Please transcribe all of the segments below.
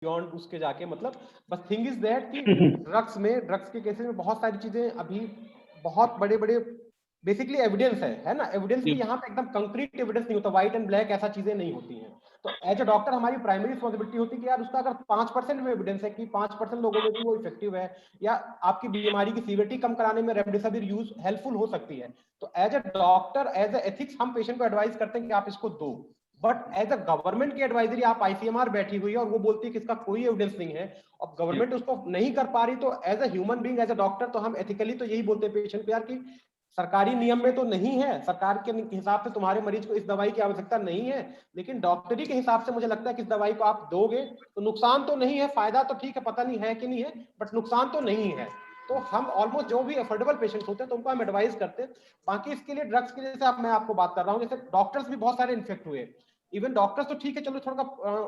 Beyond उसके जाके, मतलब बस थिंग इज दैट कि ड्रग्स के केसेस में बहुत सारी चीजें अभी बहुत बड़े बड़े बेसिकली एविडेंस है ना, एविडेंस भी यहाँ पे एकदम कंक्रीट एविडेंस नहीं होता, व्हाइट एंड ब्लैक ऐसा चीजें नहीं होती हैं। तो एज अ डॉक्टर हमारी प्राइमरी रिस्पॉन्सिबिलिटी होती है कि यार उसका अगर 5% में एविडेंस है कि 5% लोगों में भी वो इफेक्टिव है, या आपकी बीमारी की सीवियरिटी कम कराने में रेमडेसिविर यूज हेल्पफुल हो सकती है, तो as a doctor, as a ethics हम पेशेंट को एडवाइस करते हैं कि आप इसको दो। बट एज अ गवर्नमेंट की एडवाइजरी, आप आईसीएमआर बैठी हुई है और वो बोलती है कि इसका कोई एविडेंस नहीं है, और गवर्नमेंट उसको नहीं कर पा रही, तो as a human being, as a doctor, तो हम एथिकली तो यही बोलते हैं पेशेंट को यार कि सरकारी नियम में तो नहीं है, सरकार के हिसाब से तुम्हारे मरीज को इस दवाई की आवश्यकता नहीं है, लेकिन डॉक्टरी के हिसाब से मुझे लगता है कि इस दवाई को आप दोगे तो नुकसान तो नहीं है, फायदा तो ठीक है, पता नहीं है कि नहीं है, बट नुकसान तो नहीं है। तो हम ऑलमोस्ट जो भी अफोर्डेबल पेशेंट्स होते हैं तो उनको हम एडवाइस करते हैं। बाकी इसके लिए ड्रग्स के जैसे मैं आपको बात कर रहा हूँ, जैसे डॉक्टर्स भी बहुत सारे इन्फेक्ट हुए, इवन डॉक्टर्स तो ठीक है, चलो थोड़ा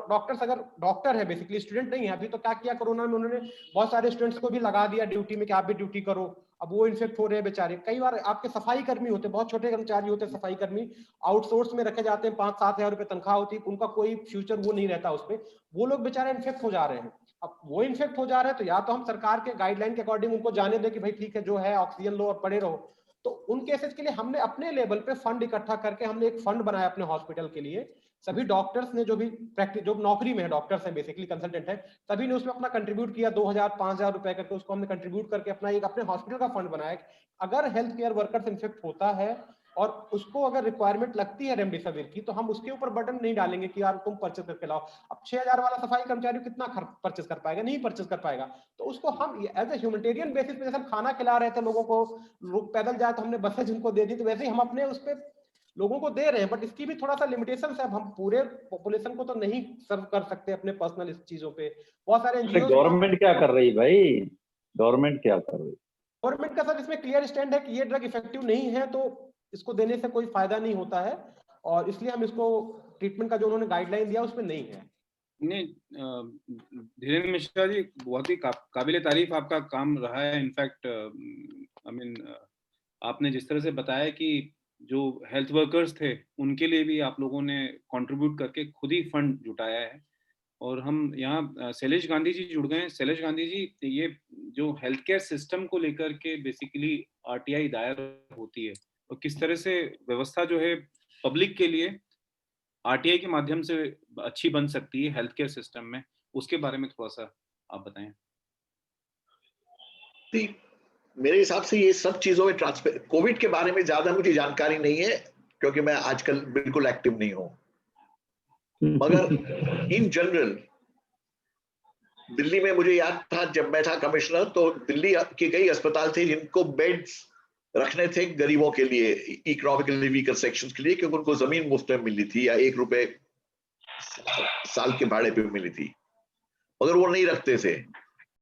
डॉक्टर्स अगर डॉक्टर है बेसिकली, स्टूडेंट नहीं है अभी, तो क्या किया कोरोना में उन्होंने बहुत सारे स्टूडेंट्स को भी लगा दिया ड्यूटी में कि आप भी ड्यूटी करो, अब वो इन्फेक्ट हो रहे हैं बेचारे। कई बार आपके सफाई कर्मी होते हैं, बहुत छोटे कर्मचारी होते हैं सफाई कर्मी, आउटसोर्स में रखे जाते हैं, 5-7 हजार रुपए तनख्वाह होती है, उनका कोई फ्यूचर वो नहीं रहता उसमें, वो लोग बेचारे इन्फेक्ट हो जा रहे हैं। अब वो इन्फेक्ट हो जा रहे हैं तो या तो हम सरकार के गाइडलाइन के अकॉर्डिंग उनको जाने दें कि भाई ठीक है जो है ऑक्सीजन लो और पड़े रहो, तो उन केसेस के लिए हमने अपने लेवल पे फंड इकट्ठा करके हमने एक फंड बनाया अपने हॉस्पिटल के लिए। सभी डॉक्टर्स ने जो भी प्रैक्टिस, जो नौकरी में है, डॉक्टर्स हैं बेसिकली, कंसल्टेंट है, सभी ने उसमें अपना कंट्रीब्यूट किया, 2000-5000 रुपए करके उसको हमने कंट्रीब्यूट करके अपना एक अपने हॉस्पिटल का फंड बनाया। अगर हेल्थ केयर वर्कर्स इन्फेक्ट होता है और उसको अगर रिक्वायरमेंट लगती है रेमडेसिविर की, तो हम उसके ऊपर बर्डन नहीं डालेंगे कि यार तुम परचेज करके लाओ। अब 6000 वाला सफाई कर्मचारी कितना परचेज कर पाएगा, नहीं परचेज कर पाएगा, तो उसको हम एज ए ह्यूमैनिटेरियन बेसिस पे, जैसे हम खाना खिला रहे थे लोगों को, लोग पैदल जाए तो हमने बसें जिनको दे दी, तो वैसे ही हम अपने उस पर लोगों को दे रहे हैं, बट इसकी भी थोड़ा सा लिमिटेशन है, हम पूरे पॉपुलेशन को तो नहीं सर्व कर सकते अपने पर्सनल चीजों पे। बहुत सारे एनजीओ, गवर्नमेंट क्या कर रही भाई, गवर्नमेंट क्या कर रही? गवर्नमेंट का सर इसमें क्लियर स्टैंड है कि ये ड्रग इफेक्टिव नहीं है, तो इसको देने से कोई फायदा नहीं होता है, और इसलिए हम इसको ट्रीटमेंट का जो उन्होंने गाइडलाइन दिया उसमें नहीं है। नहीं, धीरेन्द्र मिश्रा जी, बहुत ही काबिल तारीफ आपका काम रहा है। इनफैक्ट आई मीन, आपने जिस तरह से बताया कि जो हेल्थ वर्कर्स थे उनके लिए भी आप लोगों ने कंट्रीब्यूट करके खुद ही फंड जुटाया है। और हम यहाँ शैलेश गांधी जी जुड़ गए हैं। शैलेश गांधी जी, ये जो हेल्थ केयर सिस्टम को लेकर के बेसिकली आरटीआई दायर होती है, और किस तरह से व्यवस्था जो है पब्लिक के लिए आरटीआई के माध्यम से अच्छी बन सकती है हेल्थ केयर सिस्टम में, उसके बारे में थोड़ा सा आप बताएं। मेरे हिसाब से ये सब चीजों में ट्रांसपेरेंट, कोविड के बारे में ज्यादा मुझे जानकारी नहीं है क्योंकि मैं आजकल बिल्कुल एक्टिव नहीं हूं, मगर इन जनरल दिल्ली में मुझे याद था जब मैं था कमिश्नर, तो दिल्ली के कई अस्पताल थे जिनको बेड्स रखने थे गरीबों के लिए, इकोनॉमिकली वीकर सेक्शंस के लिए, क्योंकि उनको जमीन मुफ्त में मिली थी या 1 रुपए साल के भाड़े पे मिली थी, मगर वो नहीं रखते थे।